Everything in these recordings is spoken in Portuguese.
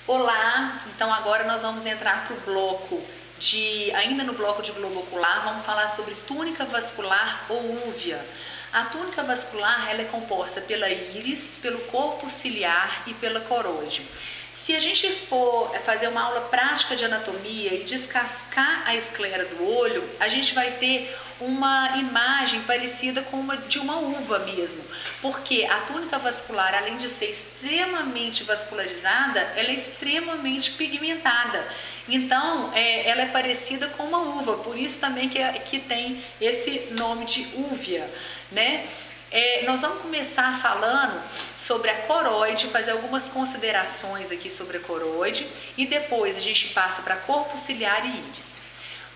Olá, então agora nós vamos entrar para o ainda no bloco de globo ocular, vamos falar sobre túnica vascular ou úvea. A túnica vascular ela é composta pela íris, pelo corpo ciliar e pela coroide. Se a gente for fazer uma aula prática de anatomia e descascar a esclera do olho, a gente vai ter uma imagem parecida com uma de uma uva mesmo, porque a túnica vascular, além de ser extremamente vascularizada, ela é extremamente pigmentada. Então, ela é parecida com uma uva, por isso também que tem esse nome de úvea, né? Nós vamos começar falando sobre a coroide, fazer algumas considerações aqui sobre a coroide e depois a gente passa para corpo ciliar e íris.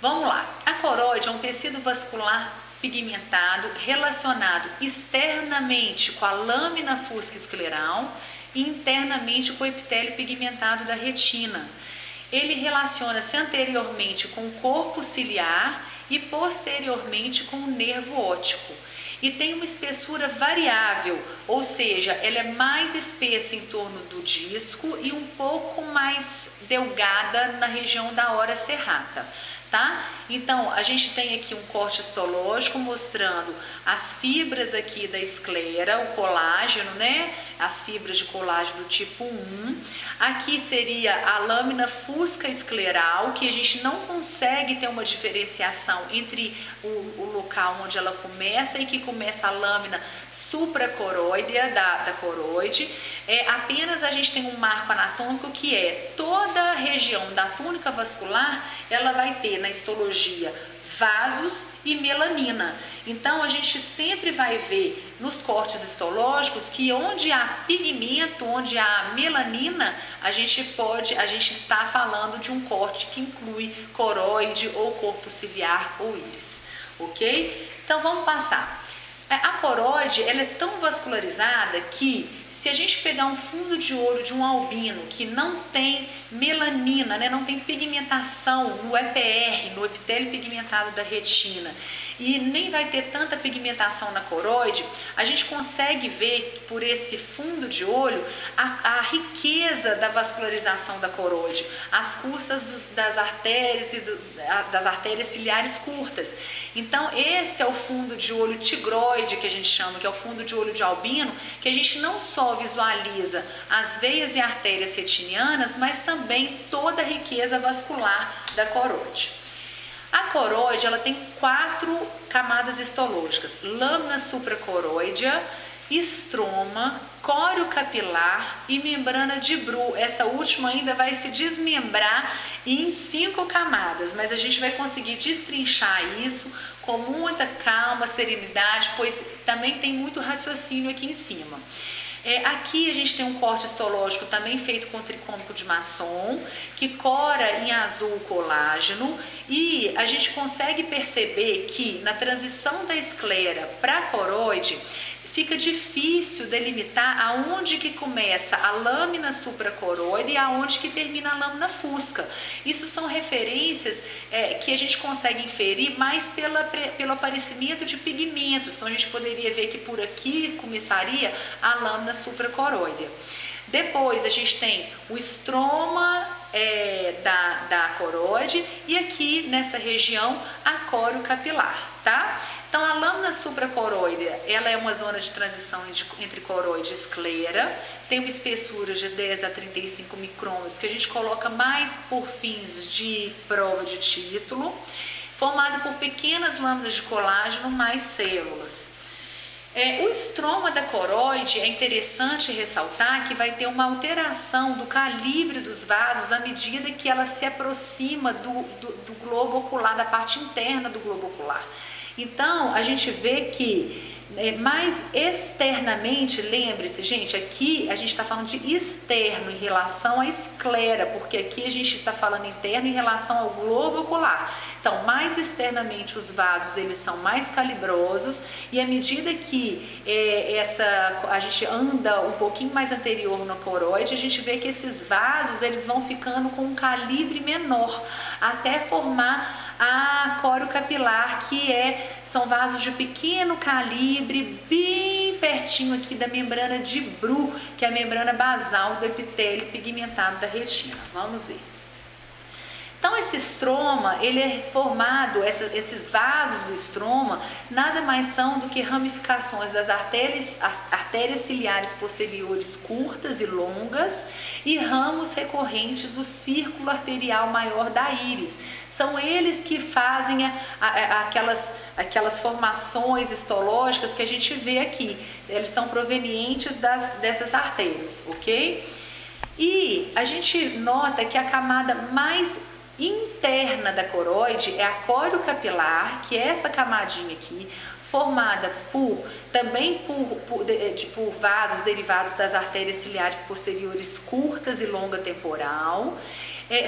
Vamos lá, a coroide é um tecido vascular pigmentado relacionado externamente com a lâmina fusca escleral e internamente com o epitélio pigmentado da retina. Ele relaciona-se anteriormente com o corpo ciliar e posteriormente com o nervo óptico. E tem uma espessura variável, ou seja, ela é mais espessa em torno do disco e um pouco mais delgada na região da ora serrata, tá? Então, a gente tem aqui um corte histológico mostrando as fibras aqui da esclera, o colágeno, né? As fibras de colágeno tipo 1. Aqui seria a lâmina fusca escleral, que a gente não consegue ter uma diferenciação entre o local onde ela começa e que começa a lâmina supracoroidea da coroide. Apenas a gente tem um marco anatômico que é toda a região da túnica vascular, ela vai ter na histologia vasos e melanina. Então a gente sempre vai ver nos cortes histológicos que onde há pigmento, onde há melanina, a gente está falando de um corte que inclui coroide ou corpo ciliar ou íris, ok? Então vamos passar. A coroide ela é tão vascularizada que se a gente pegar um fundo de olho de um albino que não tem melanina, né, não tem pigmentação no EPR, no epitélio pigmentado da retina, e nem vai ter tanta pigmentação na coroide, a gente consegue ver por esse fundo de olho a riqueza da vascularização da coroide, às custas das artérias e das artérias ciliares curtas. Então esse é o fundo de olho tigroide que a gente chama, que é o fundo de olho de albino, que a gente não só visualiza as veias e artérias retinianas, mas também toda a riqueza vascular da coroide. A coroide ela tem 4 camadas histológicas: lâmina supracoroidea, estroma, córeo capilar e membrana de Bru. Essa última ainda vai se desmembrar em 5 camadas, mas a gente vai conseguir destrinchar isso com muita calma, serenidade, pois também tem muito raciocínio aqui em cima. Aqui a gente tem um corte histológico também feito com tricônico de Masson, que cora em azul o colágeno, e a gente consegue perceber que na transição da esclera para a coroide fica difícil delimitar aonde que começa a lâmina supracoroide e aonde que termina a lâmina fusca. Isso são referências que a gente consegue inferir mais pelo aparecimento de pigmentos. Então a gente poderia ver que por aqui começaria a lâmina supracoroidea. Depois a gente tem o estroma da coroide e aqui nessa região a córeo capilar, tá? Então a lâmina supracoroidea, ela é uma zona de transição entre coroide e esclera, tem uma espessura de 10 a 35 micrômetros, que a gente coloca mais por fins de prova de título, formado por pequenas lâminas de colágeno mais células. O estroma da coroide é interessante ressaltar que vai ter uma alteração do calibre dos vasos à medida que ela se aproxima do globo ocular, da parte interna do globo ocular. Então, a gente vê que mais externamente, lembre-se, gente, aqui a gente está falando de externo em relação à esclera, porque aqui a gente está falando interno em relação ao globo ocular. Então, mais externamente os vasos eles são mais calibrosos e à medida que a gente anda um pouquinho mais anterior na coroide, a gente vê que esses vasos eles vão ficando com um calibre menor até formar a coriocapilar, que são vasos de pequeno calibre, bem pertinho aqui da membrana de Bru, que é a membrana basal do epitélio pigmentado da retina. Vamos ver. Então esse estroma, ele é formado, esses vasos do estroma nada mais são do que ramificações das artérias ciliares posteriores curtas e longas e ramos recorrentes do círculo arterial maior da íris. São eles que fazem aquelas formações histológicas que a gente vê aqui. Eles são provenientes dessas artérias, ok? E a gente nota que a camada mais interna da coroide é a coriocapilar, que é essa camadinha aqui, formada também por vasos derivados das artérias ciliares posteriores curtas e longa temporal.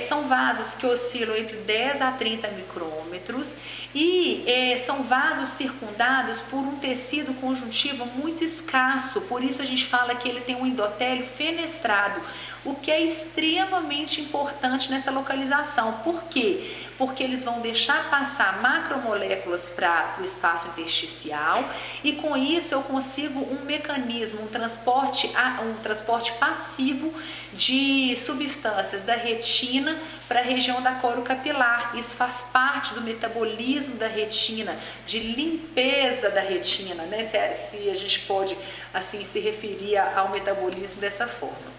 São vasos que oscilam entre 10 a 30 micrômetros e são vasos circundados por um tecido conjuntivo muito escasso, por isso a gente fala que ele tem um endotélio fenestrado, o que é extremamente importante nessa localização. Por quê? Porque eles vão deixar passar macromoléculas para o espaço intersticial e com isso eu consigo um mecanismo, um transporte passivo de substâncias da retina para a região da coriocapilar. Isso faz parte do metabolismo da retina, de limpeza da retina, né? Se a gente pode assim se referir ao metabolismo dessa forma.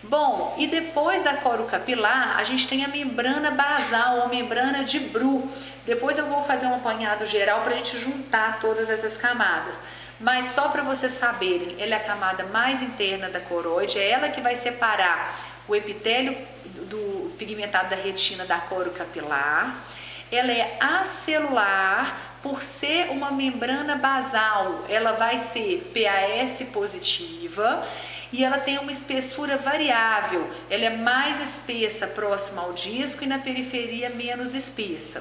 Bom, e depois da coriocapilar, a gente tem a membrana basal, ou membrana de Bru. Depois eu vou fazer um apanhado geral para a gente juntar todas essas camadas. Mas só para vocês saberem, ela é a camada mais interna da coroide, é ela que vai separar o epitélio do pigmentado da retina da coriocapilar. Ela é acelular, por ser uma membrana basal, ela vai ser PAS positiva. E ela tem uma espessura variável, ela é mais espessa próxima ao disco e na periferia menos espessa.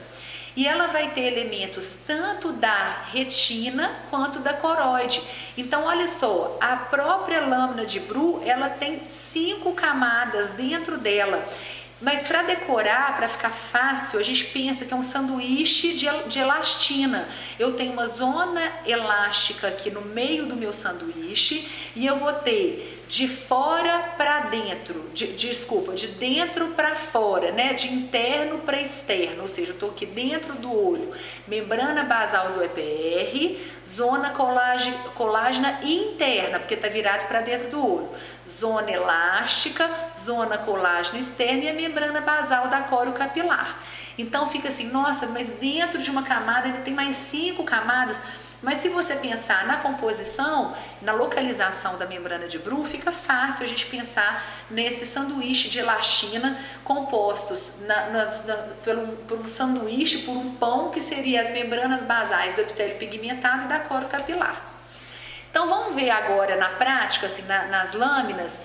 E ela vai ter elementos tanto da retina quanto da coroide. Então, olha só, a própria lâmina de Bru, ela tem 5 camadas dentro dela. Mas para decorar, para ficar fácil, a gente pensa que é um sanduíche de elastina. Eu tenho uma zona elástica aqui no meio do meu sanduíche e eu vou ter de fora para dentro, de dentro para fora, né? De interno para externo, ou seja, eu estou aqui dentro do olho, membrana basal do EPR, zona colágena interna, porque está virado para dentro do olho, zona elástica, zona colágena externa e a membrana basal da coriocapilar. Então fica assim, nossa, mas dentro de uma camada ainda tem mais 5 camadas. Mas se você pensar na composição, na localização da membrana de Bru, fica fácil a gente pensar nesse sanduíche de elastina compostos por um sanduíche, por um pão, que seria as membranas basais do epitélio pigmentado e da coriocapilar. Então vamos ver agora na prática, assim, nas lâminas,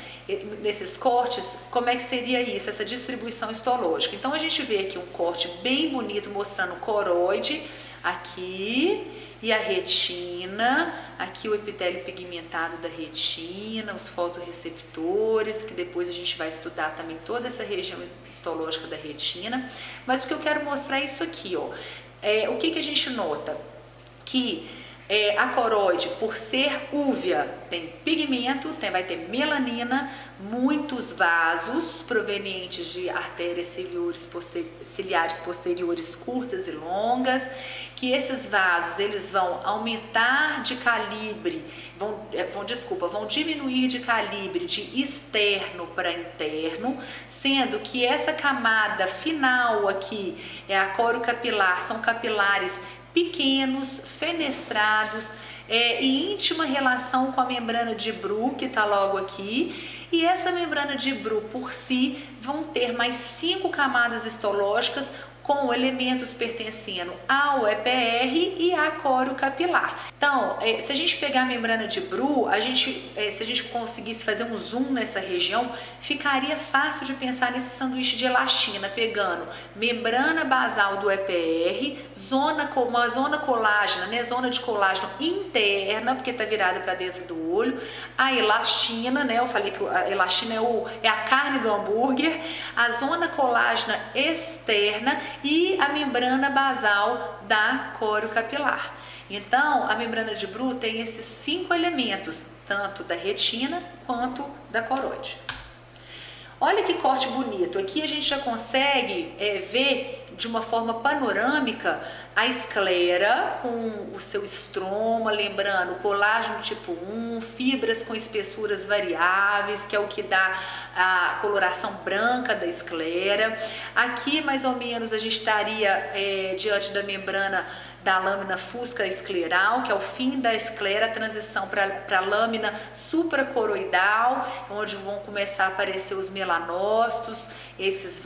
nesses cortes, como é que seria isso, essa distribuição histológica. Então a gente vê aqui um corte bem bonito mostrando o coroide aqui e a retina, aqui o epitélio pigmentado da retina, os fotorreceptores, que depois a gente vai estudar também toda essa região histológica da retina. Mas o que eu quero mostrar é isso aqui, ó. O que a gente nota? Que a coroide, por ser úvea, tem pigmento, vai ter melanina, muitos vasos provenientes de artérias ciliares posteriores curtas e longas, que esses vasos eles vão aumentar de calibre, vão diminuir de calibre de externo para interno, sendo que essa camada final aqui, a coriocapilar, são capilares pequenos, fenestrados, em íntima relação com a membrana de Bru, que está logo aqui, e essa membrana de Bru por si vão ter mais 5 camadas histológicas com elementos pertencendo ao EPR e à coriocapilar. Então, se a gente pegar a membrana de Bru, se a gente conseguisse fazer um zoom nessa região, ficaria fácil de pensar nesse sanduíche de elastina, pegando membrana basal do EPR, uma zona colágena, né, zona de colágeno interna, porque está virada para dentro do olho, a elastina, né, eu falei que a elastina é a carne do hambúrguer, a zona colágena externa e a membrana basal da coriocapilar. Então, a membrana de Bruch tem esses 5 elementos, tanto da retina quanto da coroide. Olha que corte bonito, aqui a gente já consegue ver de uma forma panorâmica a esclera com o seu estroma, lembrando colágeno tipo 1, fibras com espessuras variáveis, que é o que dá a coloração branca da esclera. Aqui mais ou menos a gente estaria diante da membrana da lâmina fusca escleral, que é o fim da esclera, a transição para a lâmina supracoroidal, onde vão começar a aparecer os melanócitos, esses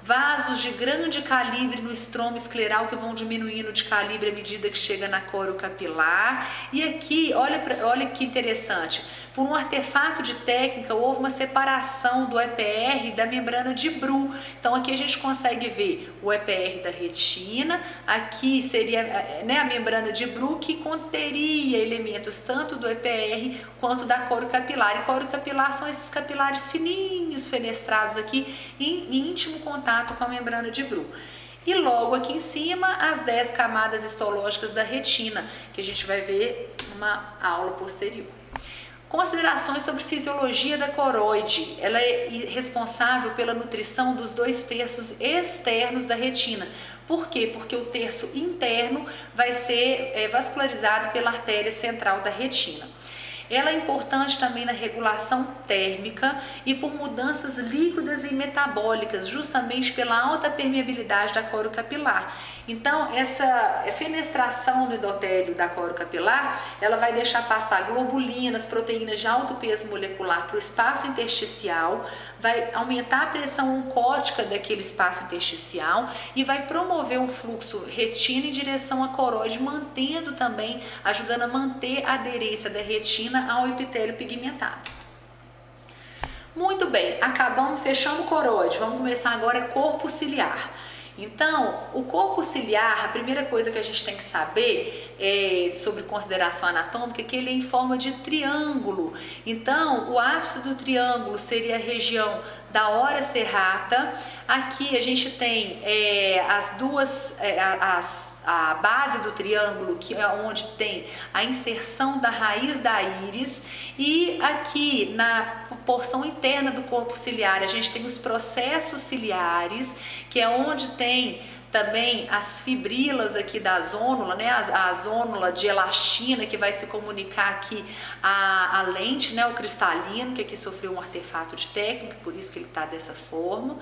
vasos de grande calibre no estroma escleral que vão diminuindo de calibre à medida que chega na coriocapilar. E aqui, olha que interessante, por um artefato de técnica houve uma separação do EPR da membrana de Bruch. Então aqui a gente consegue ver o EPR da retina, aqui seria a membrana de Bruch, que conteria elementos tanto do EPR quanto da coriocapilar. E coriocapilar são esses capilares fininhos, fenestrados aqui em íntimo contato com a membrana de Bruch. E logo aqui em cima as 10 camadas histológicas da retina, que a gente vai ver numa aula posterior. Considerações sobre fisiologia da coroide. Ela é responsável pela nutrição dos 2/3 externos da retina. Por quê? Porque o terço interno vai ser vascularizado pela artéria central da retina. Ela é importante também na regulação térmica e por mudanças líquidas e metabólicas, justamente pela alta permeabilidade da coriocapilar. Então, essa fenestração no endotélio da coriocapilar, ela vai deixar passar globulinas, proteínas de alto peso molecular para o espaço intersticial, vai aumentar a pressão oncótica daquele espaço intersticial e vai promover um fluxo retina em direção à coroide, mantendo também, ajudando a manter a aderência da retina ao epitélio pigmentado. Muito bem, fechamos coroide, vamos começar agora corpo ciliar. Então, o corpo ciliar, a primeira coisa que a gente tem que saber sobre consideração anatômica é que ele é em forma de triângulo. Então, o ápice do triângulo seria a região da ora serrata. Aqui a gente tem a base do triângulo, que é onde tem a inserção da raiz da íris, e aqui na porção interna do corpo ciliar a gente tem os processos ciliares, que é onde tem também as fibrilas aqui da zônula, né? A zônula de elastina, que vai se comunicar aqui a lente, né? O cristalino, que aqui sofreu um artefato de técnica, por isso que ele está dessa forma.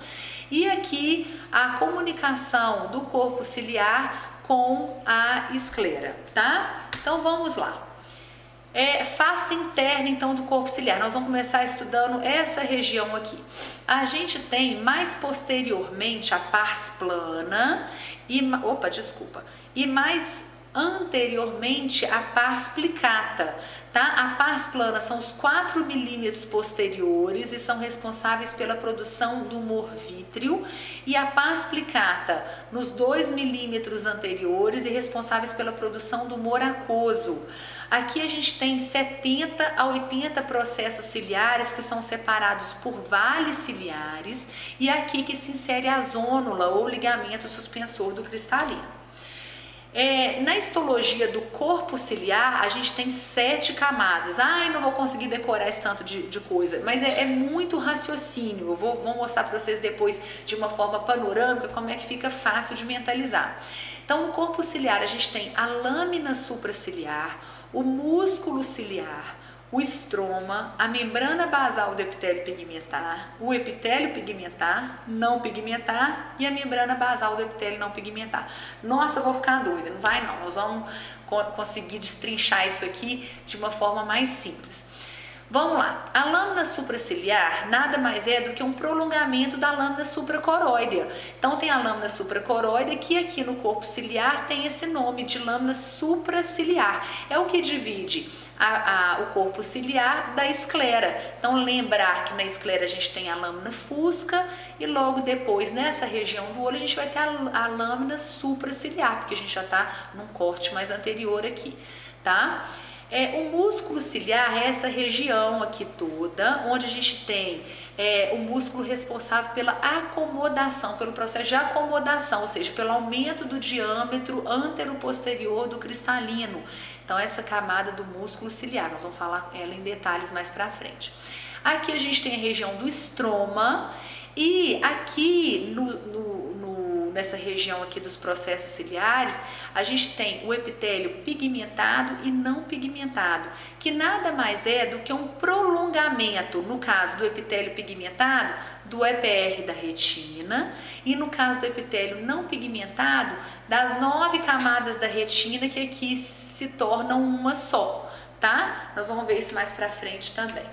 E aqui a comunicação do corpo ciliar com a esclera, tá? Então vamos lá. Face interna então do corpo ciliar, nós vamos começar estudando essa região aqui. A gente tem mais posteriormente a pars plana e mais anteriormente a pars plicata, tá? A pars plana são os 4 milímetros posteriores e são responsáveis pela produção do humor vítreo, e a pars plicata nos 2 milímetros anteriores e responsáveis pela produção do humor aquoso. Aqui a gente tem 70 a 80 processos ciliares que são separados por vales ciliares, e aqui que se insere a zônula ou ligamento suspensor do cristalino. Na histologia do corpo ciliar, a gente tem 7 camadas. Ai, não vou conseguir decorar esse tanto de coisa, mas é muito raciocínio. Eu vou mostrar para vocês depois de uma forma panorâmica como é que fica fácil de mentalizar. Então, no corpo ciliar, a gente tem a lâmina supraciliar, o músculo ciliar, o estroma, a membrana basal do epitélio pigmentar, o epitélio pigmentar, não pigmentar e a membrana basal do epitélio não pigmentar. Nossa, eu vou ficar doida, não vai não, nós vamos conseguir destrinchar isso aqui de uma forma mais simples. Vamos lá, a lâmina supraciliar nada mais é do que um prolongamento da lâmina supracoroidea. Então tem a lâmina supracoroidea que aqui no corpo ciliar tem esse nome de lâmina supraciliar. É o que divide o corpo ciliar da esclera. Então lembrar que na esclera a gente tem a lâmina fusca e logo depois nessa região do olho a gente vai ter a lâmina supraciliar, porque a gente já está num corte mais anterior aqui, tá? O músculo ciliar é essa região aqui toda, onde a gente tem o músculo responsável pela acomodação, pelo processo de acomodação, ou seja, pelo aumento do diâmetro antero-posterior do cristalino. Então, essa camada do músculo ciliar, nós vamos falar ela em detalhes mais pra frente. Aqui a gente tem a região do estroma e aqui nessa região aqui dos processos ciliares, a gente tem o epitélio pigmentado e não pigmentado, que nada mais é do que um prolongamento, no caso do epitélio pigmentado, do EPR da retina, e no caso do epitélio não pigmentado, das 9 camadas da retina que aqui se tornam uma só, tá? Nós vamos ver isso mais pra frente também.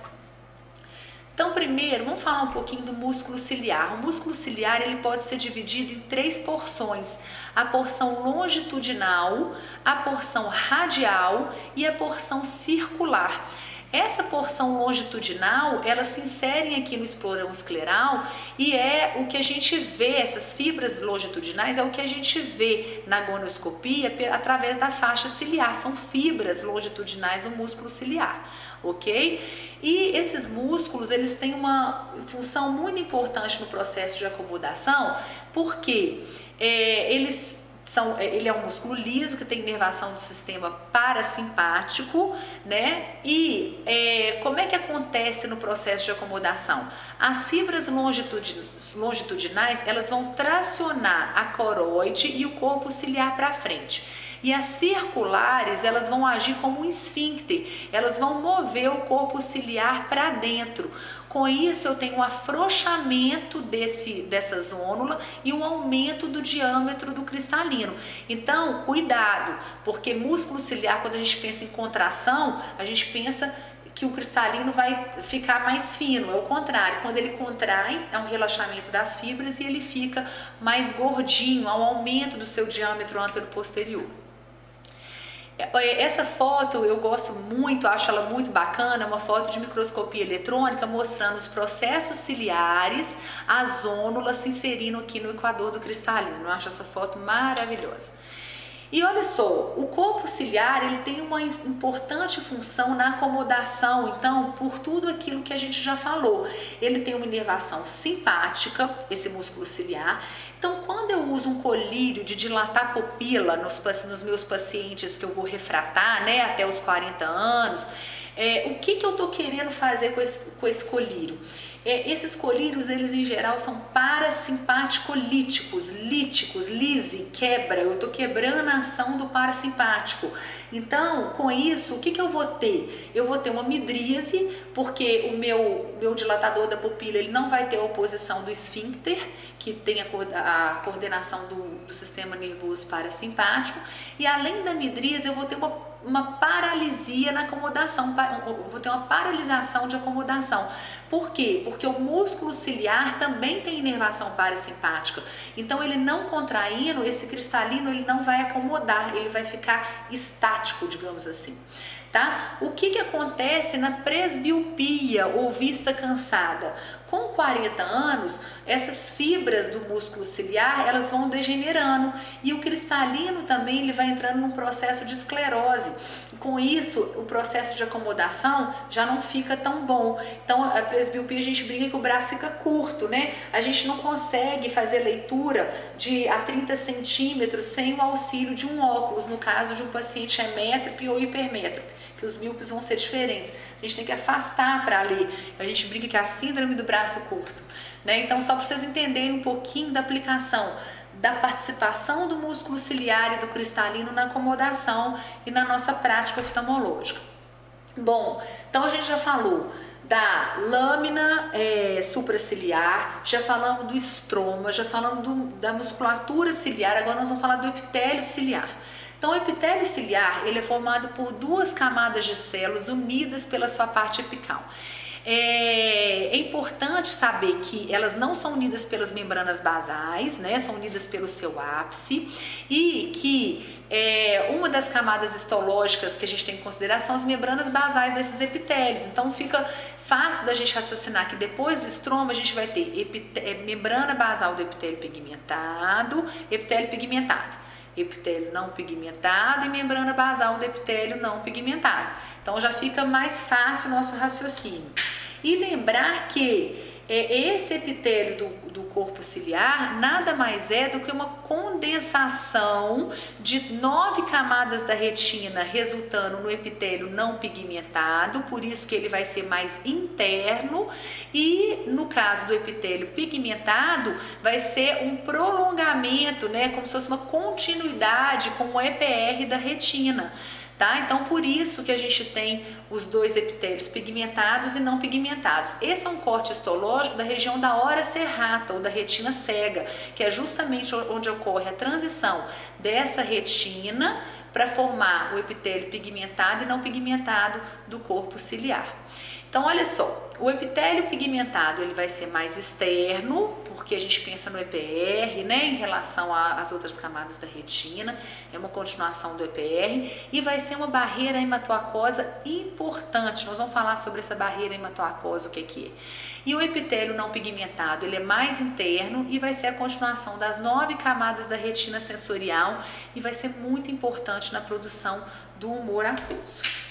Então, primeiro, vamos falar um pouquinho do músculo ciliar. O músculo ciliar ele pode ser dividido em 3 porções: a porção longitudinal, a porção radial e a porção circular. Essa porção longitudinal, elas se inserem aqui no esporão escleral e é o que a gente vê, essas fibras longitudinais, é o que a gente vê na gonoscopia através da faixa ciliar, são fibras longitudinais do músculo ciliar, ok? E esses músculos, eles têm uma função muito importante no processo de acomodação, porque ele é um músculo liso que tem inervação do sistema parasimpático, né? E como é que acontece no processo de acomodação? As fibras longitudinais, elas vão tracionar a coroide e o corpo ciliar para frente. E as circulares, elas vão agir como um esfíncter, elas vão mover o corpo ciliar para dentro. Com isso, eu tenho um afrouxamento dessa zônula e um aumento do diâmetro do cristalino. Então, cuidado, porque músculo ciliar, quando a gente pensa em contração, a gente pensa que o cristalino vai ficar mais fino. É o contrário, quando ele contrai, é um relaxamento das fibras e ele fica mais gordinho, ao aumento do seu diâmetro antero-posterior. Essa foto eu gosto muito, acho ela muito bacana, é uma foto de microscopia eletrônica mostrando os processos ciliares, as zônulas se inserindo aqui no equador do cristalino. Eu acho essa foto maravilhosa. E olha só, o corpo ciliar ele tem uma importante função na acomodação, então, por tudo aquilo que a gente já falou. Ele tem uma inervação simpática, esse músculo ciliar. Então, quando eu uso um colírio de dilatar pupila nos meus pacientes que eu vou refratar, né, até os 40 anos, o que eu tô querendo fazer com esse colírio? Esses colírios, eles em geral são parasimpaticolíticos, lise, quebra, eu estou quebrando a ação do parasimpático. Então, com isso, o que eu vou ter? Eu vou ter uma midríase, porque o meu dilatador da pupila ele não vai ter a oposição do esfíncter, que tem a coordenação do sistema nervoso parasimpático, e além da midríase, eu vou ter uma paralisia na acomodação, vou ter uma paralisação de acomodação. Por quê? Porque o músculo ciliar também tem inervação parasimpática. Então, ele não contraindo, esse cristalino ele não vai acomodar, ele vai ficar estático, digamos assim. Tá? O que acontece na presbiopia ou vista cansada? Com 40 anos, essas fibras do músculo ciliar, elas vão degenerando e o cristalino também ele vai entrando num processo de esclerose. Com isso, o processo de acomodação já não fica tão bom. Então, a presbiopia, a gente brinca que o braço fica curto, né? A gente não consegue fazer leitura a 30 centímetros sem o auxílio de um óculos, no caso de um paciente hemétrope ou hipermétrope, que os míopes vão ser diferentes. A gente tem que afastar para ler. A gente brinca que é a síndrome do braço curto, né? Então, só para vocês entenderem um pouquinho da aplicação, da participação do músculo ciliar e do cristalino na acomodação e na nossa prática oftalmológica. Bom, então a gente já falou da lâmina supraciliar, já falamos do estroma, já falamos da musculatura ciliar, agora nós vamos falar do epitélio ciliar. Então, o epitélio ciliar ele é formado por 2 camadas de células unidas pela sua parte apical. É importante saber que elas não são unidas pelas membranas basais, né? São unidas pelo seu ápice e que uma das camadas histológicas que a gente tem que considerar são as membranas basais desses epitélios. Então fica fácil da gente raciocinar que depois do estroma a gente vai ter membrana basal do epitélio pigmentado, epitélio não pigmentado e membrana basal do epitélio não pigmentado. Então já fica mais fácil o nosso raciocínio. E lembrar que esse epitélio do corpo ciliar nada mais é do que uma condensação de 9 camadas da retina, resultando no epitélio não pigmentado, por isso que ele vai ser mais interno, e no caso do epitélio pigmentado, vai ser um prolongamento, né, como se fosse uma continuidade com o EPR da retina. Tá? Então, por isso que a gente tem os dois epitélios pigmentados e não pigmentados. Esse é um corte histológico da região da ora serrata ou da retina cega, que é justamente onde ocorre a transição dessa retina para formar o epitélio pigmentado e não pigmentado do corpo ciliar. Então, olha só, o epitélio pigmentado ele vai ser mais externo, porque a gente pensa no EPR, né, em relação às outras camadas da retina, é uma continuação do EPR, e vai ser uma barreira hematoacosa importante. Nós vamos falar sobre essa barreira hematoacosa, o que é. E o epitélio não pigmentado, ele é mais interno e vai ser a continuação das 9 camadas da retina sensorial e vai ser muito importante na produção do humor aquoso.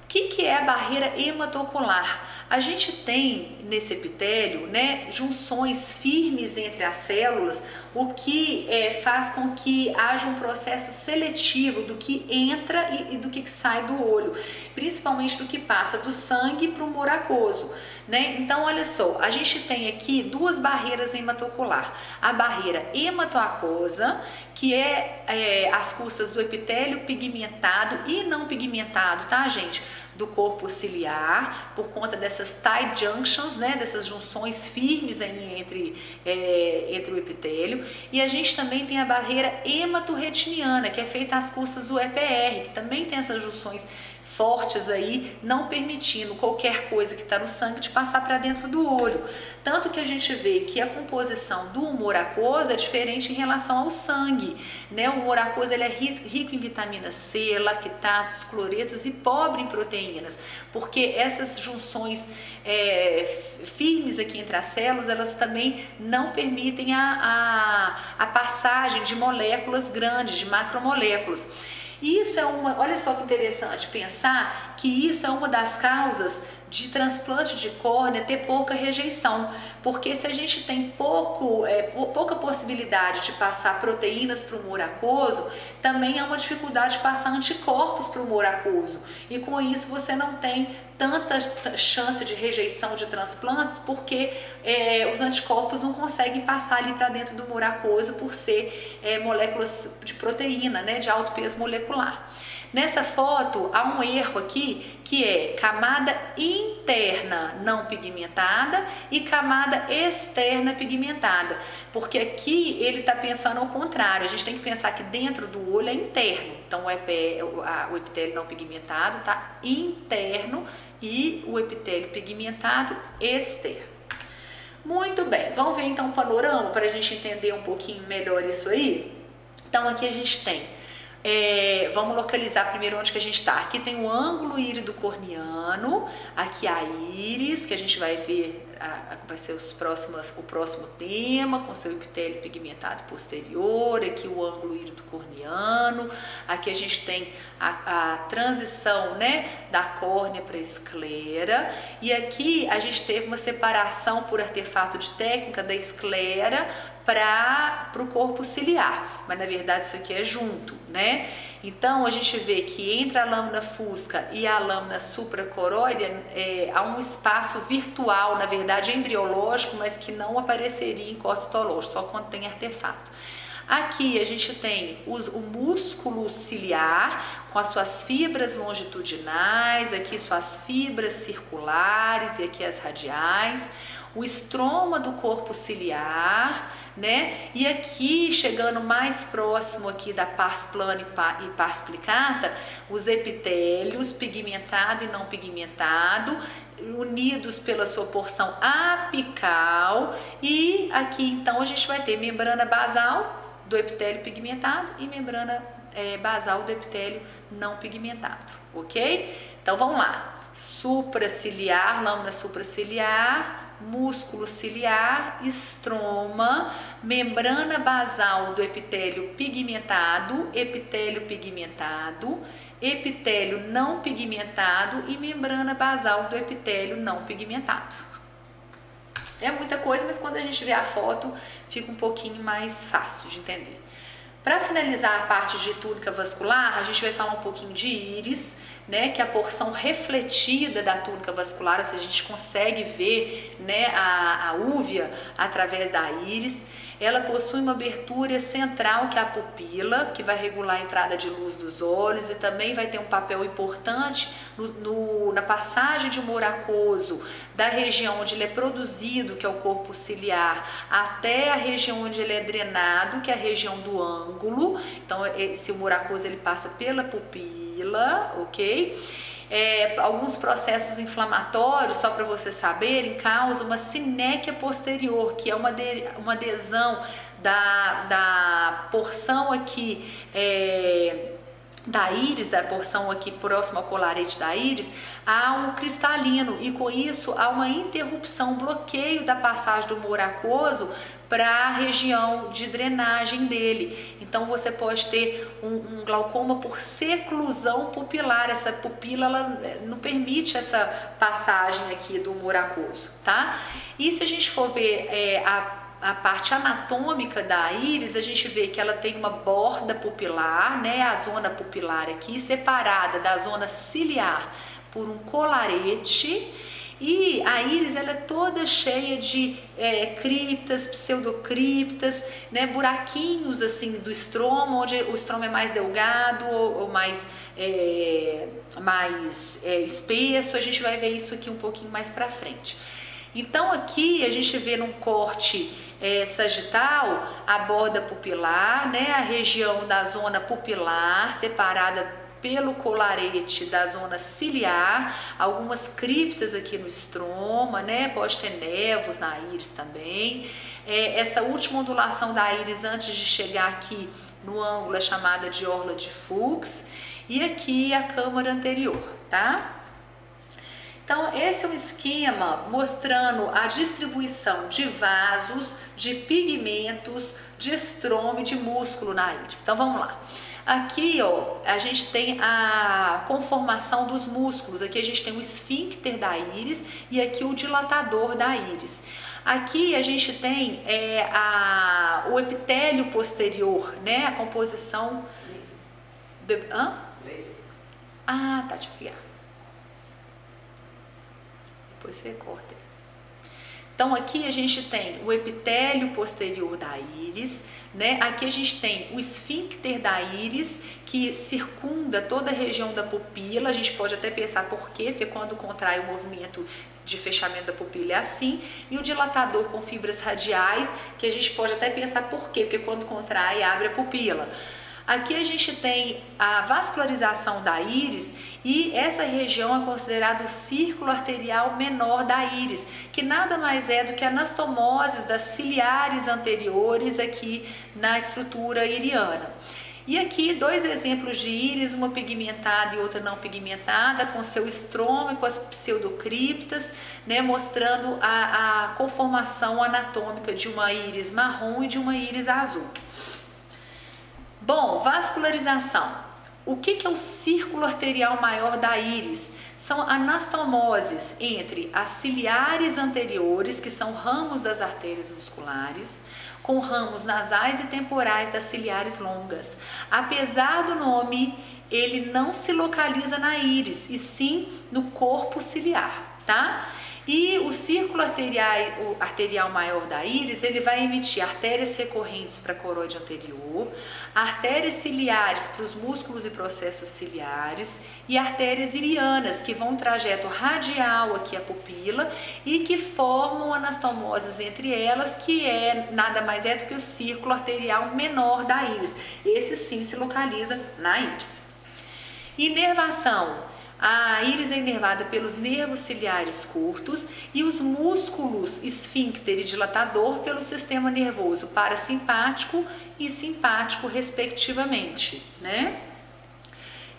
O que é a barreira hematocular? A gente tem nesse epitélio, né, junções firmes entre as células, o que faz com que haja um processo seletivo do que entra e do que sai do olho, principalmente do que passa do sangue para o humor aquoso, né? Então, olha só, a gente tem aqui duas barreiras hematocular. A barreira hematoacosa, que é às custas do epitélio pigmentado e não pigmentado, tá, gente? Do corpo ciliar, por conta dessas tight junctions, né, dessas junções firmes aí entre o epitélio. E a gente também tem a barreira hematorretiniana, que é feita às custas do EPR, que também tem essas junções fortes aí, não permitindo qualquer coisa que está no sangue de passar para dentro do olho. Tanto que a gente vê que a composição do humor aquoso é diferente em relação ao sangue, né? O humor aquoso ele é rico em vitamina C, lactatos, cloretos e pobre em proteínas, porque essas junções firmes aqui entre as células, elas também não permitem a passagem de moléculas grandes, de macromoléculas. Isso é olha só que interessante pensar que isso é uma das causas de transplante de córnea ter pouca rejeição, porque se a gente tem pouca possibilidade de passar proteínas para o humor aquoso, também há uma dificuldade de passar anticorpos para o humor aquoso, e com isso você não tem tanta chance de rejeição de transplantes, porque os anticorpos não conseguem passar ali para dentro do humor aquoso por ser moléculas de proteína, né, de alto peso molecular. Nessa foto há um erro aqui, que é camada interna não pigmentada e camada externa pigmentada, porque aqui ele está pensando ao contrário. A gente tem que pensar que dentro do olho é interno, então o epitélio não pigmentado está interno e o epitélio pigmentado externo. Muito bem, vamos ver então o panorama para a gente entender um pouquinho melhor isso aí? Então aqui a gente tem vamos localizar primeiro onde que a gente está. Aqui tem o ângulo írido corneano, aqui a íris, que a gente vai ver, vai ser o próximo tema, com seu epitélio pigmentado posterior, aqui o ângulo írido corneano, aqui a gente tem a transição, né, da córnea para a esclera, e aqui a gente teve uma separação por artefato de técnica da esclera para o corpo ciliar, mas na verdade isso aqui é junto, né? Então a gente vê que entre a lâmina fusca e a lâmina supracoroide há um espaço virtual, na verdade embriológico, mas que não apareceria em corte histológico, só quando tem artefato. Aqui a gente tem o músculo ciliar com as suas fibras longitudinais, aqui suas fibras circulares e aqui as radiais, o estroma do corpo ciliar, né? E aqui, chegando mais próximo aqui da pars plana e pars plicata, os epitélios pigmentado e não pigmentado, unidos pela sua porção apical, e aqui então a gente vai ter membrana basal do epitélio pigmentado e membrana basal do epitélio não pigmentado, ok? Então vamos lá, supraciliar, lâmina supraciliar, músculo ciliar, estroma, membrana basal do epitélio pigmentado, epitélio não pigmentado e membrana basal do epitélio não pigmentado. É muita coisa, mas quando a gente vê a foto fica um pouquinho mais fácil de entender. Para finalizar a parte de túnica vascular, a gente vai falar um pouquinho de íris, né, que é a porção refletida da túnica vascular, ou seja, a gente consegue ver, né, a úvea através da íris. Ela possui uma abertura central, que é a pupila, que vai regular a entrada de luz dos olhos e também vai ter um papel importante na passagem de humor aquoso da região onde ele é produzido, que é o corpo ciliar, até a região onde ele é drenado, que é a região do ângulo. Então, esse humor aquoso ele passa pela pupila, ok? Alguns processos inflamatórios, só para vocês saberem, causam uma sinéquia posterior, que é uma adesão da porção aqui da íris, da porção aqui próxima ao colarete da íris, há um cristalino e com isso há uma interrupção, um bloqueio da passagem do humor aquoso para a região de drenagem dele. Então você pode ter um glaucoma por seclusão pupilar. Essa pupila ela não permite essa passagem aqui do humor aquoso, tá? E se a gente for ver a parte anatômica da íris, a gente vê que ela tem uma borda pupilar, né, a zona pupilar aqui, separada da zona ciliar por um colarete, e a íris ela é toda cheia de criptas, pseudocriptas, né, buraquinhos assim do estroma, onde o estroma é mais delgado ou mais espesso. A gente vai ver isso aqui um pouquinho mais pra frente. Então aqui a gente vê num corte sagital a borda pupilar, né, a região da zona pupilar separada pelo colarete da zona ciliar, algumas criptas aqui no estroma, né, pode ter névoos na íris também. Essa última ondulação da íris antes de chegar aqui no ângulo é chamada de orla de Fuchs, e aqui a câmara anterior, tá? Então, esse é um esquema mostrando a distribuição de vasos, de pigmentos, de estroma e de músculo na íris. Então, vamos lá. Aqui, ó, a gente tem a conformação dos músculos. Aqui a gente tem o esfíncter da íris e aqui o dilatador da íris. Aqui a gente tem o epitélio posterior, né? A composição... Laser. Ah, tá, deixa eu pegar. Depois você corta. Então aqui a gente tem o epitélio posterior da íris, né? Aqui a gente tem o esfíncter da íris que circunda toda a região da pupila. A gente pode até pensar por quê, porque quando contrai o movimento de fechamento da pupila é assim. E o dilatador com fibras radiais, que a gente pode até pensar por quê, porque quando contrai abre a pupila. Aqui a gente tem a vascularização da íris e essa região é considerada o círculo arterial menor da íris, que nada mais é do que anastomoses das ciliares anteriores aqui na estrutura iriana. E aqui dois exemplos de íris, uma pigmentada e outra não pigmentada, com seu estroma e com as pseudocriptas, né, mostrando a conformação anatômica de uma íris marrom e de uma íris azul. Bom, vascularização. O que é o círculo arterial maior da íris? São anastomoses entre as ciliares anteriores, que são ramos das artérias musculares, com ramos nasais e temporais das ciliares longas. Apesar do nome, ele não se localiza na íris, e sim no corpo ciliar, tá? E o círculo arterial maior da íris, ele vai emitir artérias recorrentes para a coroide anterior, artérias ciliares para os músculos e processos ciliares e artérias irianas, que vão um trajeto radial aqui à pupila e que formam anastomoses entre elas, que nada mais é do que o círculo arterial menor da íris. Esse sim se localiza na íris. Inervação. A íris é inervada pelos nervos ciliares curtos e os músculos esfíncter e dilatador pelo sistema nervoso parasimpático e simpático, respectivamente, né?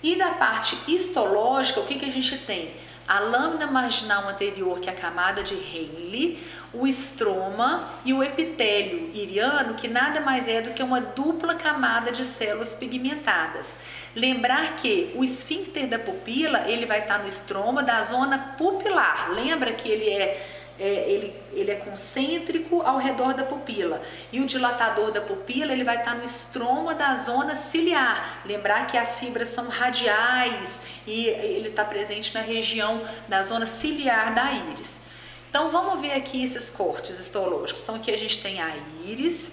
E da parte histológica, o que a gente tem? a lâmina marginal anterior, que é a camada de Henle, o estroma e o epitélio iriano, que nada mais é do que uma dupla camada de células pigmentadas. Lembrar que o esfíncter da pupila, ele vai estar no estroma da zona pupilar. Lembra que ele é concêntrico ao redor da pupila, e o dilatador da pupila ele vai estar no estroma da zona ciliar. Lembrar que as fibras são radiais e ele está presente na região da zona ciliar da íris. Então vamos ver aqui esses cortes histológicos. Então aqui a gente tem a íris,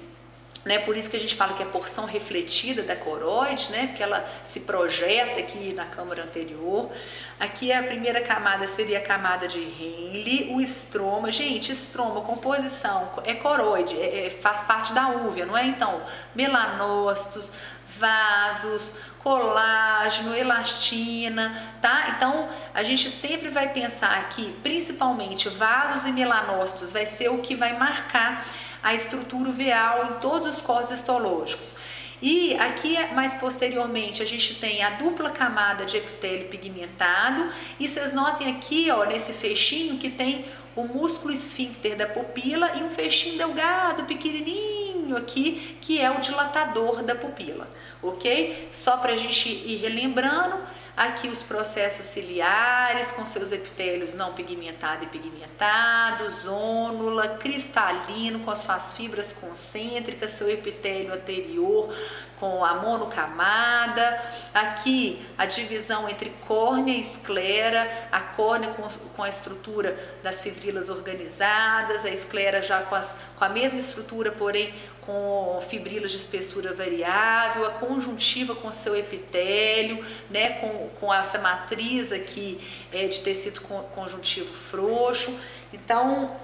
né? Por isso que a gente fala que é a porção refletida da coroide, né? Porque ela se projeta aqui na câmara anterior. Aqui a primeira camada seria a camada de Henle, o estroma. Gente, estroma, composição, é coroide, faz parte da úvea, não é? Então, melanócitos, vasos, colágeno, elastina, tá? Então, a gente sempre vai pensar que, principalmente, vasos e melanócitos vai ser o que vai marcar a estrutura uveal em todos os cortes histológicos. E aqui, mais posteriormente, a gente tem a dupla camada de epitélio pigmentado, e vocês notem aqui, ó, nesse fechinho, que tem o músculo esfíncter da pupila e um fechinho delgado, pequenininho aqui, que é o dilatador da pupila, ok? Só para a gente ir relembrando, aqui os processos ciliares com seus epitélios não pigmentado e pigmentado, zônula, cristalino com as suas fibras concêntricas, seu epitélio anterior com a monocamada. Aqui a divisão entre córnea e esclera, a córnea com a estrutura das fibrilas organizadas, a esclera já com a mesma estrutura, porém com fibrilas de espessura variável, a conjuntiva com seu epitélio, né, com essa matriz aqui de tecido conjuntivo frouxo. Então,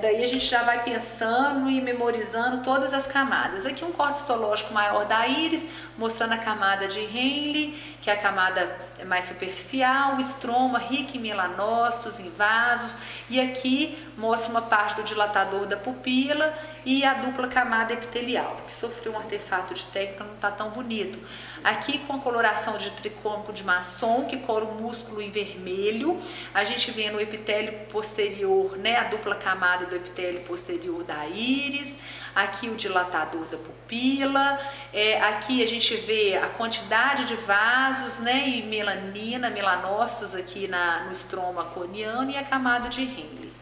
daí a gente já vai pensando e memorizando todas as camadas. Aqui um corte histológico maior da íris, mostrando a camada de Henle, que é a camada mais superficial, o estroma rico em melanócitos, em vasos, e aqui mostra uma parte do dilatador da pupila e a dupla camada epitelial, que sofreu um artefato de técnica, não está tão bonito. Aqui com a coloração de tricômico de Masson, que cora o músculo em vermelho, a gente vê no epitélio posterior, né, a dupla camada do epitélio posterior da íris, aqui o dilatador da pupila, aqui a gente vê a quantidade de vasos, né, e melanina, melanócitos aqui no estroma corneano e a camada de Henle.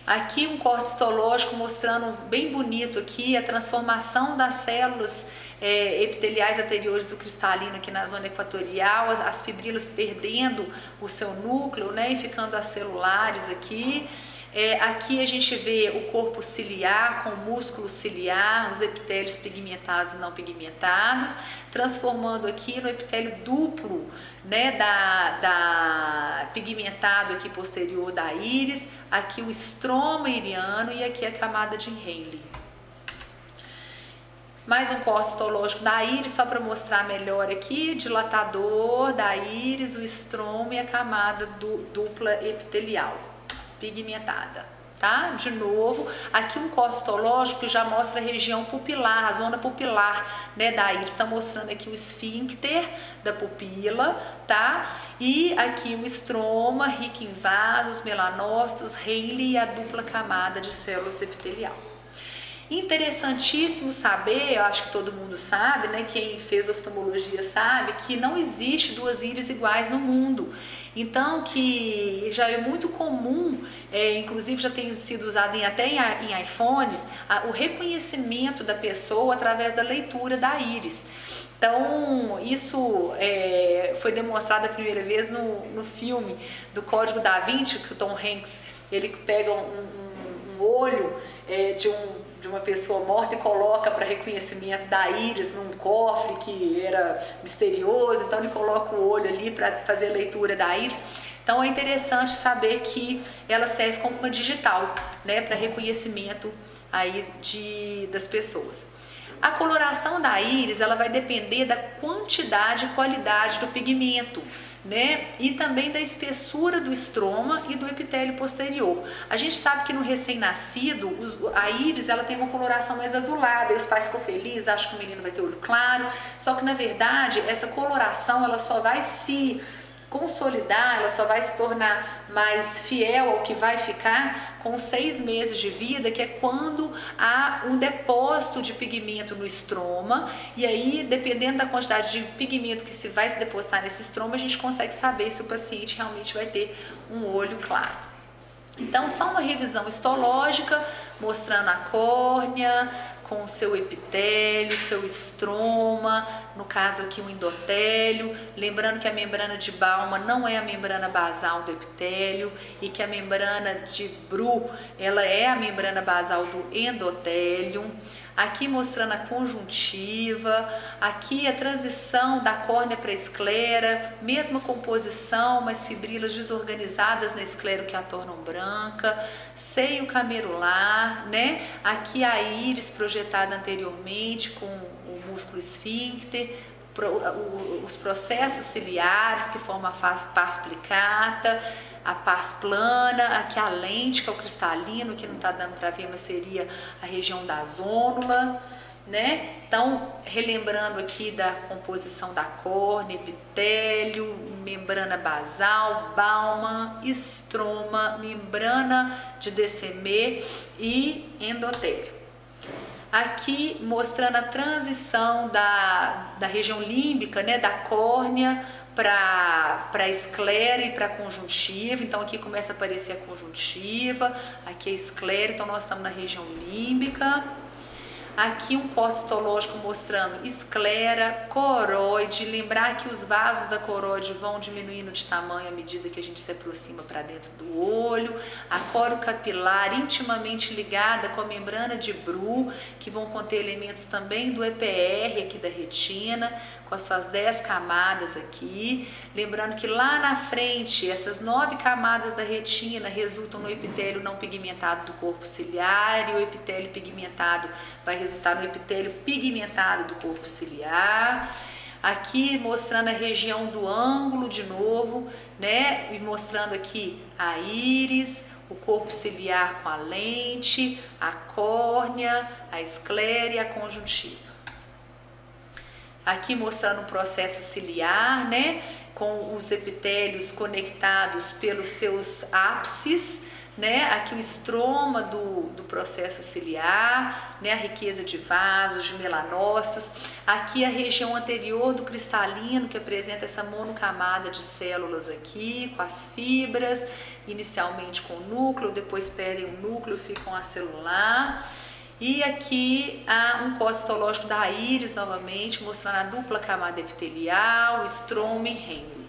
Aqui um corte histológico mostrando bem bonito aqui a transformação das células epiteliais anteriores do cristalino aqui na zona equatorial, as fibrilas perdendo o seu núcleo, né, e ficando as celulares aqui. Aqui a gente vê o corpo ciliar com o músculo ciliar, os epitélios pigmentados e não pigmentados, transformando aqui no epitélio duplo, né, pigmentado aqui posterior da íris, aqui o estroma iriano e aqui a camada de Henle. Mais um corte histológico da íris, só para mostrar melhor aqui, dilatador da íris, o estroma e a camada dupla epitelial pigmentada, tá? De novo, aqui um corte histológico que já mostra a região pupilar, a zona pupilar, né, da íris, está mostrando aqui o esfíncter da pupila, tá? E aqui o estroma, rico em vasos, melanócitos, Henle e a dupla camada de células epitelial. Interessantíssimo saber, eu acho que todo mundo sabe, né? Quem fez oftalmologia sabe que não existe duas íris iguais no mundo. Então, que já é muito comum, inclusive já tem sido usado até em iPhones, o reconhecimento da pessoa através da leitura da íris. Então, isso foi demonstrado a primeira vez no filme do Código da Vinci, que o Tom Hanks, ele pega um olho de uma pessoa morta e coloca para reconhecimento da íris num cofre que era misterioso, então ele coloca o olho ali para fazer a leitura da íris. Então é interessante saber que ela serve como uma digital, né, para reconhecimento aí das pessoas. A coloração da íris, ela vai depender da quantidade e qualidade do pigmento, né? E também da espessura do estroma e do epitélio posterior. A gente sabe que no recém-nascido, a íris ela tem uma coloração mais azulada, e os pais ficam felizes, acham que o menino vai ter olho claro, só que na verdade essa coloração ela só vai se consolidar, ela só vai se tornar mais fiel ao que vai ficar com 6 meses de vida, que é quando há um depósito de pigmento no estroma, e aí, dependendo da quantidade de pigmento que vai se depositar nesse estroma, a gente consegue saber se o paciente realmente vai ter um olho claro. Então, só uma revisão histológica, mostrando a córnea, com o seu epitélio, seu estroma, no caso aqui o endotélio, lembrando que a membrana de Baumann não é a membrana basal do epitélio e que a membrana de Bru, ela é a membrana basal do endotélio. Aqui mostrando a conjuntiva, aqui a transição da córnea para a esclera, mesma composição, mas fibrilas desorganizadas na esclera que a tornam branca, seio camerular, né? Aqui a íris projetada anteriormente com o músculo esfíncter, os processos ciliares que formam a pars plicata, a pars plana, aqui a lente, que é o cristalino, que não está dando para ver, mas seria a região da zônula, né? Então, relembrando aqui da composição da córnea, epitélio, membrana basal, Baumann, estroma, membrana de Descemet e endotélio. Aqui mostrando a transição da região límbica, né, da córnea para a esclera e para a conjuntiva. Então aqui começa a aparecer a conjuntiva, aqui a esclera, então nós estamos na região límbica. Aqui um corte histológico mostrando esclera, coroide, lembrar que os vasos da coroide vão diminuindo de tamanho à medida que a gente se aproxima para dentro do olho, a coro capilar intimamente ligada com a membrana de Bru, que vão conter elementos também do EPR aqui da retina, com as suas 10 camadas aqui, lembrando que lá na frente essas 9 camadas da retina resultam no epitélio não pigmentado do corpo ciliar, e o epitélio pigmentado vai resultar no epitélio pigmentado do corpo ciliar. Aqui mostrando a região do ângulo de novo, né? E mostrando aqui a íris, o corpo ciliar com a lente, a córnea, a esclera e a conjuntiva. Aqui mostrando o processo ciliar, né? Com os epitélios conectados pelos seus ápices, né? Aqui o estroma do processo ciliar, né? A riqueza de vasos, de melanócitos. Aqui a região anterior do cristalino, que apresenta essa monocamada de células aqui, com as fibras, inicialmente com o núcleo, depois perdem o núcleo, ficam acelular. E aqui há um corte histológico da íris novamente, mostrando a dupla camada epitelial, estroma e Henle.